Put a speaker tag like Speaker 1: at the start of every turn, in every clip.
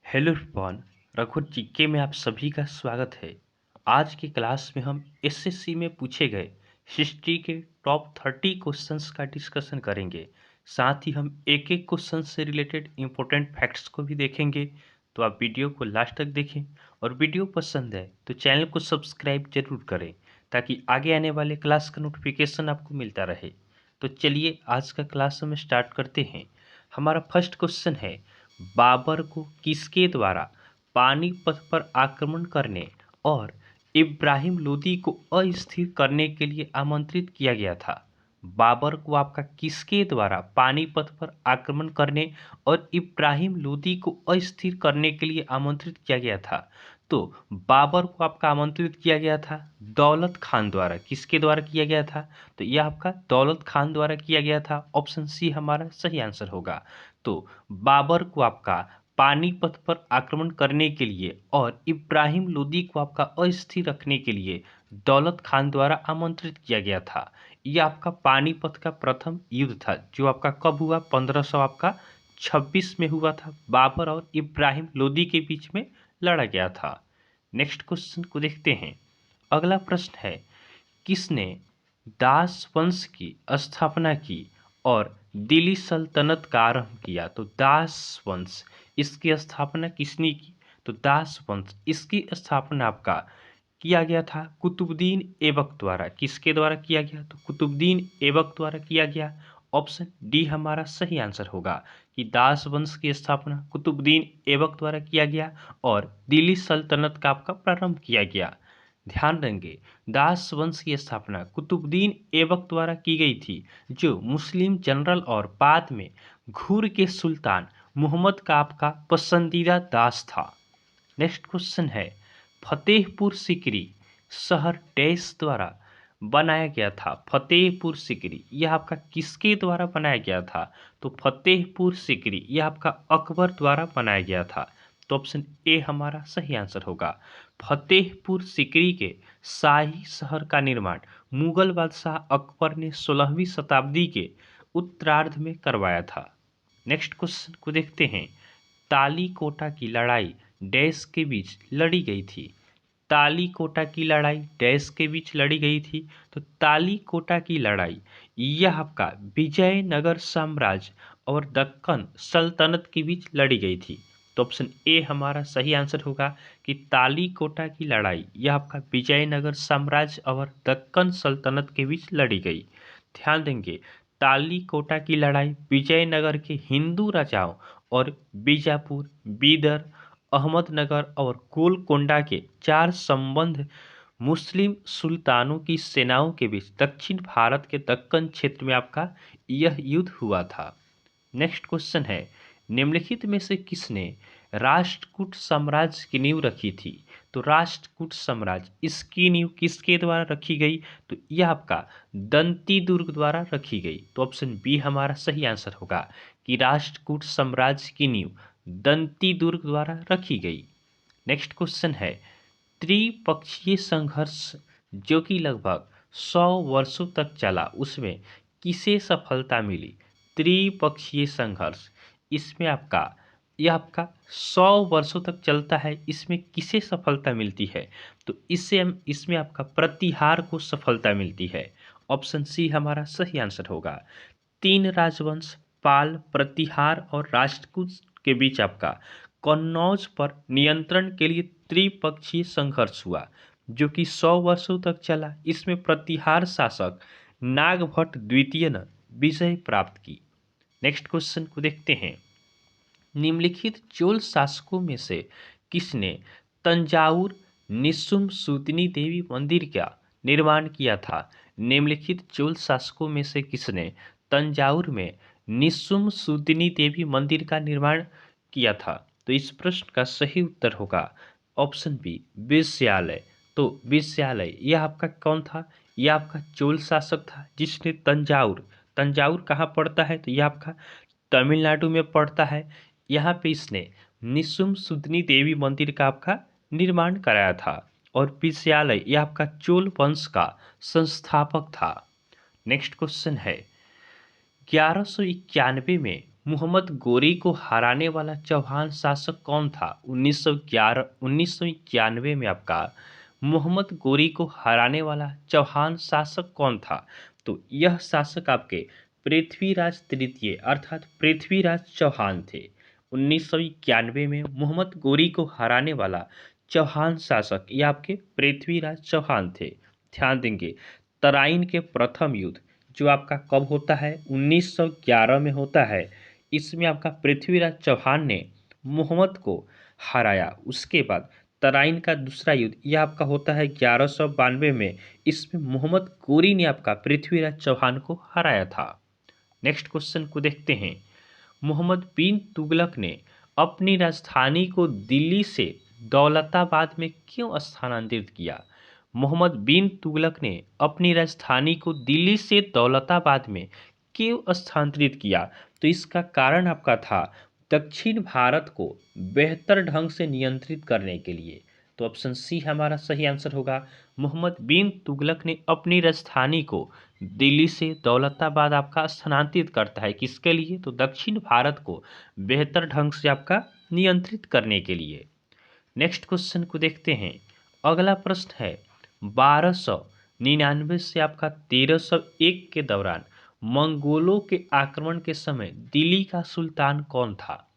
Speaker 1: Hello everyone, रघुवर GK में आप सभी का स्वागत है। आज की क्लास में हम एसएससी में पूछे गए हिस्ट्री के टॉप 30 क्वेश्चंस का डिस्कशन करेंगे। साथ ही हम एक एक क्वेश्चन से रिलेटेड इंपॉर्टेंट फैक्ट्स को भी देखेंगे। तो आप वीडियो को लास्ट तक देखें और वीडियो पसंद है तो चैनल को सब्सक्राइब जरूर करें ताकि आगे आने वाले क्लास का नोटिफिकेशन आपको मिलता रहे। तो चलिए आज का क्लास हम स्टार्ट करते हैं। हमारा फर्स्ट क्वेश्चन है, बाबर को किसके द्वारा पानीपत पर आक्रमण करने और इब्राहिम लोदी को अस्थिर करने के लिए आमंत्रित किया गया था? बाबर को आपका किसके द्वारा पानीपत पर आक्रमण करने और इब्राहिम लोदी को अस्थिर करने के लिए आमंत्रित किया गया था? तो बाबर को आपका आमंत्रित किया गया था दौलत खान द्वारा। किसके द्वारा किया गया था? तो यह आपका दौलत खान द्वारा किया गया था। ऑप्शन सी हमारा सही आंसर होगा। तो बाबर को आपका पानीपत पर आक्रमण करने के लिए और इब्राहिम लोदी को आपका अस्थिर रखने के लिए दौलत खान द्वारा आमंत्रित किया गया था। यह आपका पानीपत का प्रथम युद्ध था जो आपका कब हुआ? 1500 आपका 26 में हुआ था। बाबर और इब्राहिम लोदी के बीच में लड़ा गया था। नेक्स्ट क्वेश्चन को देखते हैं। अगला प्रश्न है, किसने दास वंश की स्थापना की और दिल्ली सल्तनत का आरंभ किया? तो दास वंश, इसकी स्थापना किसने की? तो दास वंश, इसकी स्थापना आपका किया गया था कुतुबुद्दीन ऐबक द्वारा। किसके द्वारा किया गया? तो कुतुबुद्दीन ऐबक द्वारा किया गया। ऑप्शन डी हमारा सही आंसर होगा कि दास वंश की स्थापना कुतुबुद्दीन ऐबक द्वारा किया गया और दिल्ली सल्तनत का आपका प्रारंभ किया गया। ध्यान देंगे, दास वंश की स्थापना कुतुबुद्दीन ऐबक द्वारा की गई थी जो मुस्लिम जनरल और बाद में घुर के सुल्तान मोहम्मद का आपका पसंदीदा दास था। नेक्स्ट क्वेश्चन है, फतेहपुर सिकरी शहर डैश द्वारा बनाया गया था? फतेहपुर सिकरी यह आपका किसके द्वारा बनाया गया था? तो फतेहपुर सिकरी यह आपका अकबर द्वारा बनाया गया था। तो ऑप्शन ए हमारा सही आंसर होगा। फतेहपुर सिकरी के शाही शहर का निर्माण मुगल बादशाह अकबर ने 16वीं शताब्दी के उत्तरार्ध में करवाया था। नेक्स्ट क्वेश्चन को देखते हैं। तालीकोटा की लड़ाई डैश के बीच लड़ी गई थी? तालीकोटा की लड़ाई डैश के बीच लड़ी गई थी? तो तालीकोटा की लड़ाई यह आपका विजयनगर साम्राज्य और दक्कन सल्तनत के बीच लड़ी गई थी। तो ऑप्शन ए हमारा सही आंसर होगा कि तालीकोटा की लड़ाई यह आपका विजयनगर साम्राज्य और दक्कन सल्तनत के बीच लड़ी गई। ध्यान देंगे, तालीकोटा की लड़ाई विजयनगर के हिंदू राजाओं और बीजापुर, बीदर, अहमदनगर और गोलकोंडा के 4 संबंध मुस्लिम सुल्तानों की सेनाओं के बीच दक्षिण भारत के दक्कन क्षेत्र में आपका यह युद्ध हुआ था। नेक्स्ट क्वेश्चन है, निम्नलिखित में से किसने राष्ट्रकूट साम्राज्य की नींव रखी थी? तो राष्ट्रकूट साम्राज्य, इसकी नींव किसके द्वारा रखी गई? तो यह आपका दंती दुर्ग द्वारा रखी गई। तो ऑप्शन बी हमारा सही आंसर होगा कि राष्ट्रकूट साम्राज्य की नींव दंती दुर्ग द्वारा रखी गई। नेक्स्ट क्वेश्चन है, त्रिपक्षीय संघर्ष जो कि लगभग 100 वर्षों तक चला उसमें किसे सफलता मिली? त्रिपक्षीय संघर्ष, इसमें आपका यह आपका 100 वर्षों तक चलता है, इसमें किसे सफलता मिलती है? तो इसमें आपका प्रतिहार को सफलता मिलती है। ऑप्शन सी हमारा सही आंसर होगा। 3 राजवंश पाल, प्रतिहार और राष्ट्रकूट के बीच आपका कन्नौज पर नियंत्रण के लिए त्रिपक्षीय संघर्ष हुआ जो कि 100 वर्षों तक चला। इसमें प्रतिहार शासक नागभट्ट द्वितीय ने विजय प्राप्त की। नेक्स्ट क्वेश्चन को देखते हैं। निम्नलिखित चोल शासकों में से किसने तंजावुर निशुम्भ सूदिनी देवी मंदिर का निर्माण किया था? निम्नलिखित चोल शासकों में से किसने तंजावुर में निशुम्भ सूदिनी देवी मंदिर का निर्माण किया था? तो इस प्रश्न का सही उत्तर होगा ऑप्शन बी, विजयालय। तो विजयालय यह आपका कौन था? यह आपका चोल शासक था जिसने तंजावुर, तंजावुर कहाँ पड़ता है? तो यह आपका तमिलनाडु में पड़ता है। यहाँ पे इसने निशुम्भ सूदिनी देवी मंदिर का आपका निर्माण कराया था और विजयालय यह आपका चोल वंश का संस्थापक था। नेक्स्ट क्वेश्चन है, 1191 में मोहम्मद गोरी को हराने वाला चौहान शासक कौन था? 1991 में आपका मोहम्मद गोरी को हराने वाला चौहान शासक कौन था? तो यह शासक आपके पृथ्वीराज तृतीय अर्थात पृथ्वीराज चौहान थे। 1991 में मोहम्मद गोरी को हराने वाला चौहान शासक ये आपके पृथ्वीराज चौहान थे। ध्यान देंगे, तराइन के प्रथम युद्ध जो आपका कब होता है? 1911 में होता है। इसमें आपका पृथ्वीराज चौहान ने मोहम्मद को हराया। उसके बाद तराइन का दूसरा युद्ध यह आपका होता है 1192 में। इसमें मोहम्मद गोरी ने आपका पृथ्वीराज चौहान को हराया था। नेक्स्ट क्वेश्चन को देखते हैं। मोहम्मद बिन तुगलक ने अपनी राजधानी को दिल्ली से दौलताबाद में क्यों स्थानांतरित किया? मोहम्मद बिन तुगलक ने अपनी राजधानी को दिल्ली से दौलताबाद में क्यों स्थानांतरित किया? तो इसका कारण आपका था दक्षिण भारत को बेहतर ढंग से नियंत्रित करने के लिए। तो ऑप्शन सी हमारा सही आंसर होगा। मोहम्मद बिन तुगलक ने अपनी राजधानी को दिल्ली से दौलताबाद आपका स्थानांतरित करता है। किसके लिए? तो दक्षिण भारत को बेहतर ढंग से आपका नियंत्रित करने के लिए। नेक्स्ट क्वेश्चन को देखते हैं। अगला प्रश्न है 1299 से आपका 1301 के दौरान मंगोलों के आक्रमण के समय दिल्ली का सुल्तान कौन था?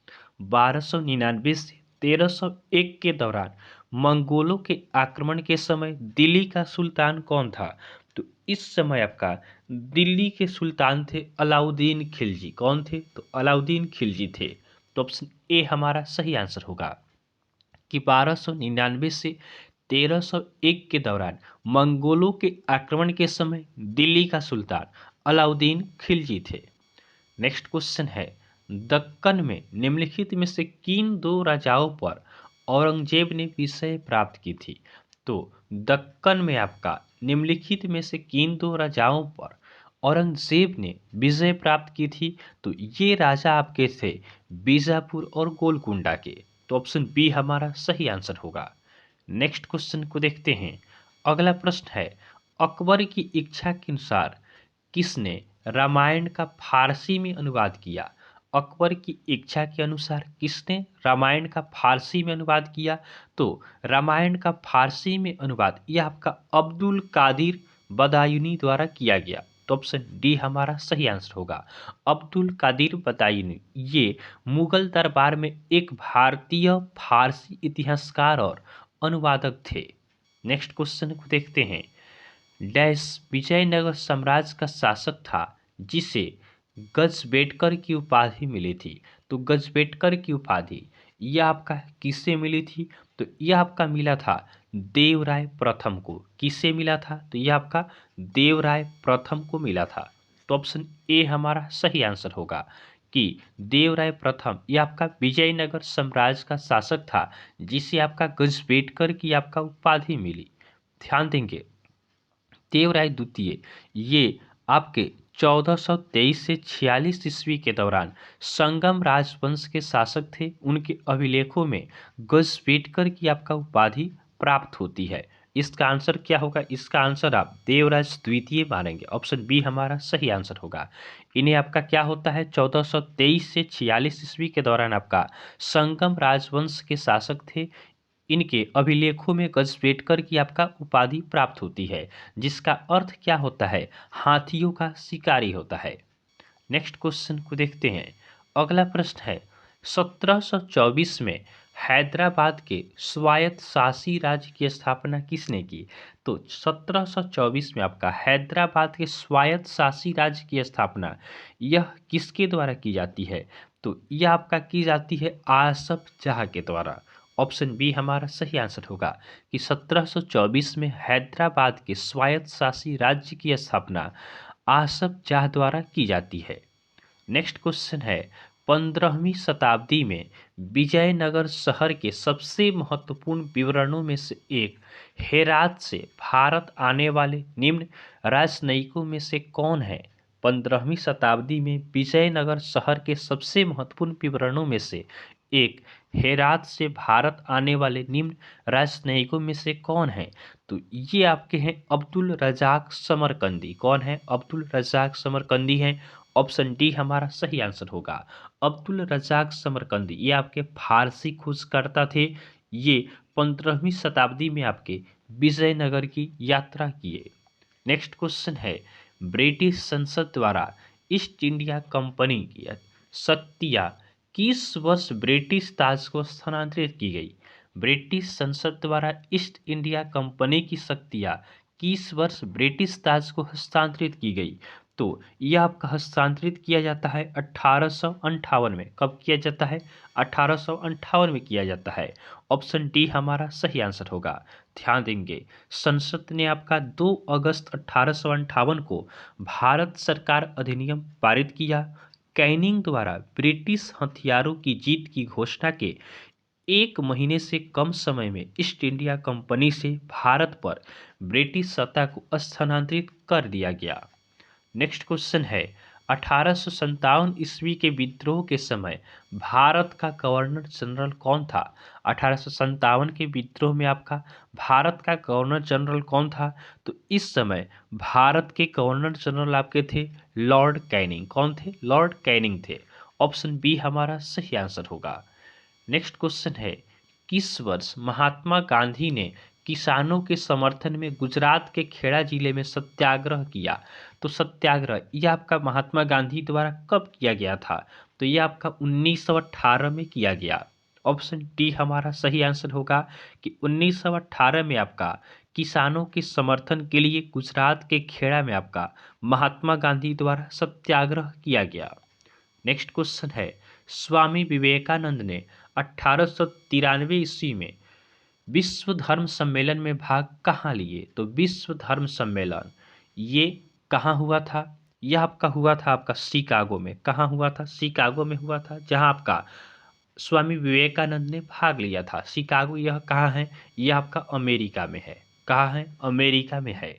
Speaker 1: 1299 से 1301 के दौरान मंगोलों के आक्रमण के समय दिल्ली का सुल्तान कौन था? तो इस समय आपका दिल्ली के सुल्तान थे अलाउद्दीन खिलजी। कौन थे? तो अलाउद्दीन खिलजी थे। तो ऑप्शन ए हमारा सही आंसर होगा कि 1299 से 1301 के दौरान मंगोलों के आक्रमण के समय दिल्ली का सुल्तान अलाउद्दीन खिलजी थे। नेक्स्ट क्वेश्चन है दक्कन में निम्नलिखित में से किन दो राजाओं पर औरंगजेब ने विजय प्राप्त की थी? तो दक्कन में आपका निम्नलिखित में से किन दो राजाओं पर औरंगजेब ने विजय प्राप्त की थी? तो ये राजा आपके थे बीजापुर और गोलकुंडा के। तो ऑप्शन बी हमारा सही आंसर होगा। नेक्स्ट क्वेश्चन को देखते हैं। अगला प्रश्न है अकबर की इच्छा के अनुसार किसने रामायण का फारसी में अनुवाद किया? अकबर की इच्छा के अनुसार किसने रामायण का फारसी में अनुवाद किया? तो रामायण का फारसी में अनुवाद यह आपका अब्दुल कादिर बदायूनी द्वारा किया गया। तो ऑप्शन डी हमारा सही आंसर होगा। अब्दुल कादिर बदायूनी ये मुगल दरबार में एक भारतीय फारसी इतिहासकार और अनुवादक थे। नेक्स्ट क्वेश्चन को देखते हैं। डैश विजयनगर साम्राज्य का शासक था जिसे गजबेटकर की उपाधि मिली थी? तो गजबेटकर की उपाधि यह आपका किससे मिली थी? तो यह आपका मिला था देवराय प्रथम को। किससे मिला था? तो यह आपका देवराय प्रथम को मिला था। तो ऑप्शन ए हमारा सही आंसर होगा कि देवराय प्रथम यह आपका विजयनगर साम्राज्य का शासक था जिसे आपका गजबेटकर की आपका उपाधि मिली। ध्यान देंगे, देवराय द्वितीय ये आपके 1423 से 46 ईस्वी के दौरान संगम राजवंश के शासक थे। उनके अभिलेखों में गजबेटकर की आपका उपाधि प्राप्त होती है। इसका आंसर क्या होगा? इसका आंसर आप देवराज द्वितीय मानेंगे। ऑप्शन बी हमारा सही आंसर होगा। इन्हें आपका क्या होता है 1423 से 46 ईस्वी के दौरान आपका संगम राजवंश के शासक थे। इनके अभिलेखों में गजबेटकर की आपका उपाधि प्राप्त होती है जिसका अर्थ क्या होता है? हाथियों का शिकारी होता है। नेक्स्ट क्वेश्चन को देखते हैं। अगला प्रश्न है 1724 में हैदराबाद के स्वायत्त शासी राज्य की स्थापना किसने की? तो 1724 में आपका हैदराबाद के स्वायत्त शासी राज्य की स्थापना यह किसके द्वारा की जाती है? तो यह आपका की जाती है आसफ जाह के द्वारा। ऑप्शन बी हमारा सही आंसर होगा कि 1724 में हैदराबाद के स्वायत्त शासी राज्य की स्थापना आसफ जाह द्वारा की जाती है। नेक्स्ट क्वेश्चन है 15वीं शताब्दी में विजयनगर शहर के सबसे महत्वपूर्ण विवरणों में से एक हेरात से भारत आने वाले निम्न राजनयिकों में से कौन है? 15वीं शताब्दी में विजयनगर शहर के सबसे महत्वपूर्ण विवरणों में से एक हेरात से भारत आने वाले निम्न राजनयिकों में से कौन है? तो ये आपके हैं अब्दुल रजाक समरकंदी। कौन है? अब्दुल रजाक समरकंदी हैं। ऑप्शन डी हमारा सही आंसर होगा। अब्दुल रजाक समरकंदी ये आपके फारसी खोजकर्ता थे। ये 15वीं शताब्दी में आपके विजयनगर की यात्रा किए। नेक्स्ट क्वेश्चन है, ब्रिटिश संसद द्वारा ईस्ट इंडिया कंपनी की शक्तियाँ किस वर्ष ब्रिटिश ताज को स्थानांतरित की गई? ब्रिटिश संसद द्वारा ईस्ट इंडिया कंपनी की शक्तियाँ किस वर्ष ब्रिटिश ताज को हस्तांतरित की गई? तो यह आपका हस्तांतरित किया जाता है 1858 में। कब किया जाता है? 1858 में किया जाता है। ऑप्शन डी हमारा सही आंसर होगा। ध्यान देंगे, संसद ने आपका 2 अगस्त 1858 को भारत सरकार अधिनियम पारित किया। कैनिंग द्वारा ब्रिटिश हथियारों की जीत की घोषणा के 1 महीने से कम समय में ईस्ट इंडिया कंपनी से भारत पर ब्रिटिश सत्ता को स्थानांतरित कर दिया गया। नेक्स्ट क्वेश्चन है, 1857 ईस्वी के विद्रोह के समय भारत का गवर्नर जनरल कौन था? 1857 के विद्रोह में आपका भारत का गवर्नर जनरल कौन था? तो इस समय भारत के गवर्नर जनरल आपके थे लॉर्ड कैनिंग। कौन थे? लॉर्ड कैनिंग थे। ऑप्शन बी हमारा सही आंसर होगा। नेक्स्ट क्वेश्चन है, किस वर्ष महात्मा गांधी ने किसानों के समर्थन में गुजरात के खेड़ा जिले में सत्याग्रह किया? तो सत्याग्रह यह आपका महात्मा गांधी द्वारा कब किया गया था? तो यह आपका 1918 में किया गया। ऑप्शन डी हमारा सही आंसर होगा कि 1918 में आपका किसानों के समर्थन के लिए गुजरात के खेड़ा में आपका महात्मा गांधी द्वारा सत्याग्रह किया गया। नेक्स्ट क्वेश्चन है, स्वामी विवेकानंद ने 1893 ईस्वी में विश्व धर्म सम्मेलन में भाग कहाँ लिए? तो विश्व धर्म सम्मेलन ये कहाँ हुआ था? यह आपका हुआ था आपका शिकागो में। कहाँ हुआ था? शिकागो में हुआ था, जहाँ आपका स्वामी विवेकानंद ने भाग लिया था। शिकागो यह कहाँ है? यह आपका अमेरिका में है। कहाँ है? अमेरिका में है।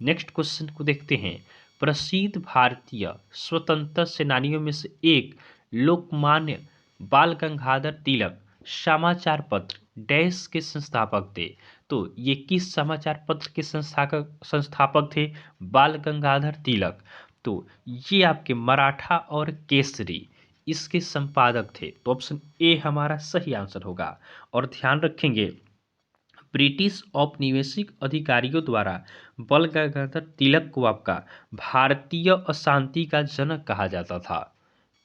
Speaker 1: नेक्स्ट क्वेश्चन को देखते हैं, प्रसिद्ध भारतीय स्वतंत्रता सेनानियों में से एक लोकमान्य बाल गंगाधर तिलक समाचार पत्र डैश के संस्थापक थे? तो ये किस समाचार पत्र के संस्थापक थे? बाल गंगाधर तिलक। तो ये आपके मराठा और केसरी इसके संपादक थे। तो ऑप्शन ए हमारा सही आंसर होगा। और ध्यान रखेंगे, ब्रिटिश औपनिवेशिक अधिकारियों द्वारा बाल गंगाधर तिलक को आपका भारतीय अशांति का जनक कहा जाता था।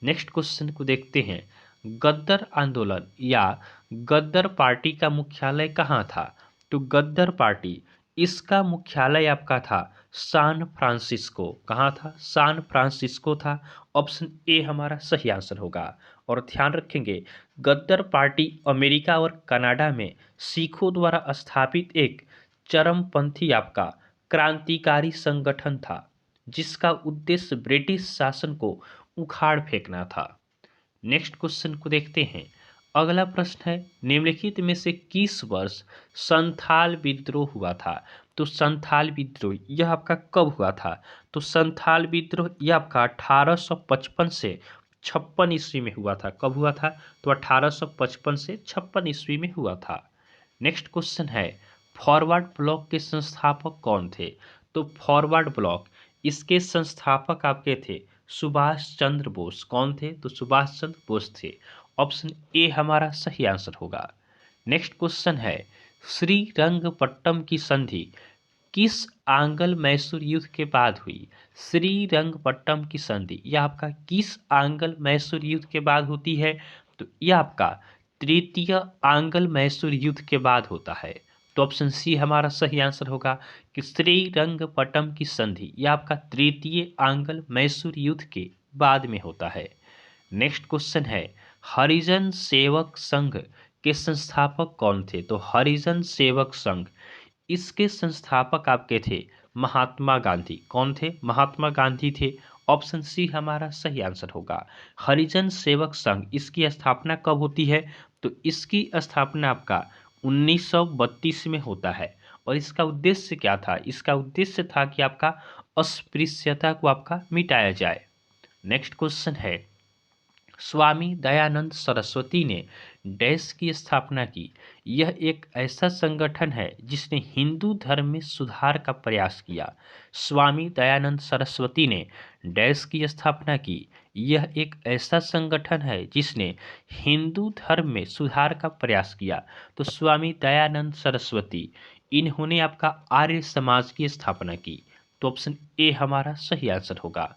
Speaker 1: नेक्स्ट क्वेश्चन को देखते हैं, गद्दर आंदोलन या गद्दर पार्टी का मुख्यालय कहाँ था? तो गद्दर पार्टी इसका मुख्यालय आपका था सैन फ्रांसिस्को। कहाँ था? सैन फ्रांसिस्को था। ऑप्शन ए हमारा सही आंसर होगा। और ध्यान रखेंगे, गद्दर पार्टी अमेरिका और कनाडा में सिखों द्वारा स्थापित एक चरमपंथी आपका क्रांतिकारी संगठन था, जिसका उद्देश्य ब्रिटिश शासन को उखाड़ फेंकना था। नेक्स्ट क्वेश्चन को देखते हैं, अगला प्रश्न है, निम्नलिखित में से किस वर्ष संथाल विद्रोह हुआ था? तो संथाल विद्रोह यह आपका कब हुआ था? तो संथाल विद्रोह यह आपका 1855 से 56 ईस्वी में हुआ था। कब हुआ था? तो 1855 से 56 ईस्वी में हुआ था। नेक्स्ट क्वेश्चन है, फॉरवर्ड ब्लॉक के संस्थापक कौन थे? तो फॉरवर्ड ब्लॉक इसके संस्थापक आपके थे सुभाष चंद्र बोस। कौन थे? तो सुभाष चंद्र बोस थे। ऑप्शन ए हमारा सही आंसर होगा। नेक्स्ट क्वेश्चन है, श्रीरंगपट्टम की संधि किस आंग्ल मैसूर युद्ध के बाद हुई? श्रीरंगपट्टम की संधि यह आपका किस आंग्ल मैसूर युद्ध के बाद होती है? तो यह आपका तृतीय आंग्ल मैसूर युद्ध के बाद होता है। तो ऑप्शन सी हमारा सही आंसर होगा कि श्रीरंगपट्टम की संधि यह आपका तृतीय आंग्ल मैसूर युद्ध के बाद में होता है। नेक्स्ट क्वेश्चन है, हरिजन सेवक संघ के संस्थापक कौन थे? तो हरिजन सेवक संघ इसके संस्थापक आपके थे महात्मा गांधी। कौन थे? महात्मा गांधी थे। ऑप्शन सी हमारा सही आंसर होगा। हरिजन सेवक संघ इसकी स्थापना कब होती है? तो इसकी स्थापना आपका 1932 में होता है। और इसका उद्देश्य क्या था? इसका उद्देश्य था कि आपका अस्पृश्यता को आपका मिटाया जाए। नेक्स्ट क्वेश्चन है, स्वामी दयानंद सरस्वती ने डैश की स्थापना की। यह एक ऐसा संगठन है जिसने हिंदू धर्म में सुधार का प्रयास किया। स्वामी दयानंद सरस्वती ने डैश की स्थापना की। यह एक ऐसा संगठन है जिसने हिंदू धर्म में सुधार का प्रयास किया। तो स्वामी दयानंद सरस्वती, इन्होंने आपका आर्य समाज की स्थापना की। तो ऑप्शन ए हमारा सही आंसर होगा।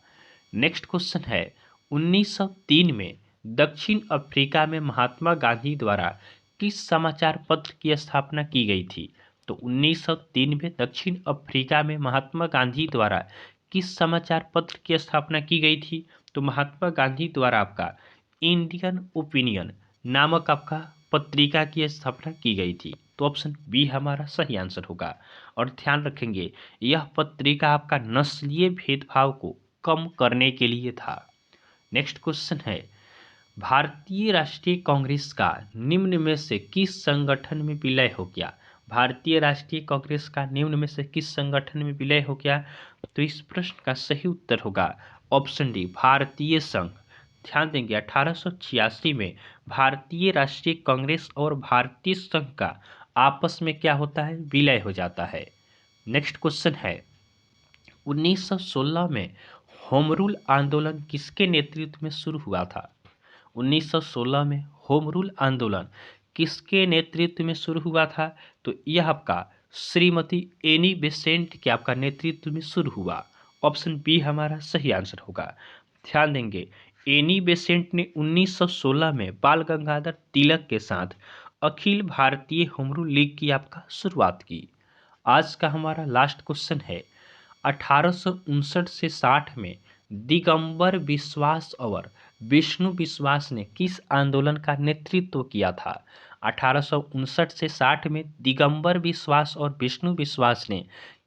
Speaker 1: नेक्स्ट क्वेश्चन है 1903 में दक्षिण अफ्रीका में महात्मा गांधी द्वारा किस समाचार पत्र की स्थापना की गई थी? तो 1903 में दक्षिण अफ्रीका में महात्मा गांधी द्वारा किस समाचार पत्र की स्थापना की गई थी? तो महात्मा गांधी द्वारा आपका इंडियन ओपिनियन नामक आपका पत्रिका की स्थापना की गई थी। तो ऑप्शन बी हमारा सही आंसर होगा। और ध्यान रखेंगे, यह पत्रिका आपका नस्लीय भेदभाव को कम करने के लिए था। नेक्स्ट क्वेश्चन है, भारतीय राष्ट्रीय कांग्रेस का निम्न में से किस संगठन में विलय हो गया? भारतीय राष्ट्रीय कांग्रेस का निम्न में से किस संगठन में विलय हो गया? तो इस प्रश्न का सही उत्तर होगा ऑप्शन डी, भारतीय संघ। ध्यान देंगे, 1886 में भारतीय राष्ट्रीय कांग्रेस और भारतीय संघ का आपस में क्या होता है? विलय हो जाता है। नेक्स्ट क्वेश्चन है, 1916 में होम रूल आंदोलन किसके नेतृत्व में शुरू हुआ था? 1916 में होम रूल आंदोलन किसके नेतृत्व में शुरू हुआ था? तो यह आपका श्रीमती एनी बेसेंट के आपका नेतृत्व में शुरू हुआ। ऑप्शन बी हमारा सही आंसर होगा। ध्यान देंगे, एनी बेसेंट ने 1916 में बाल गंगाधर तिलक के साथ Akhil Bharatiya home rule league की आपका शुरुआत की। आज का हमारा लास्ट क्वेश्चन है, 1859 से 60 में दिगंबर विश्वास और विष्णु विश्वास ने किस आंदोलन का नेतृत्व किया था? 1859 से 60 में दिगंबर विश्वास और विष्णु विश्वास ने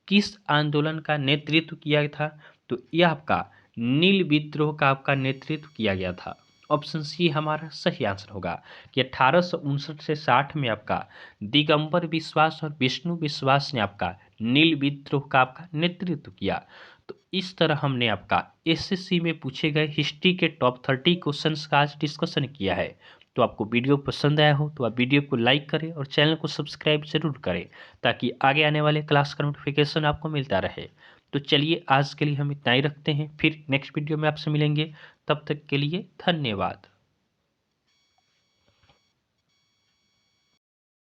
Speaker 1: किस आंदोलन का नेतृत्व किया था? तो यह आपका नील विद्रोह का आपका नेतृत्व किया गया था। ऑप्शन सी हमारा सही आंसर होगा कि 1859 से 60 में आपका दिगंबर विश्वास और विष्णु विश्वास ने आपका नील विद्रोह का आपका नेतृत्व किया। तो इस तरह हमने आपका एसएससी में पूछे गए हिस्ट्री के टॉप 30 क्वेश्चंस का आज डिस्कशन किया है। तो आपको वीडियो पसंद आया हो तो आप वीडियो को लाइक करें और चैनल को सब्सक्राइब जरूर करें ताकि आगे आने वाले क्लास का नोटिफिकेशन आपको मिलता रहे। तो चलिए आज के लिए हम इतना ही रखते हैं, फिर नेक्स्ट वीडियो में आपसे मिलेंगे। तब तक के लिए धन्यवाद।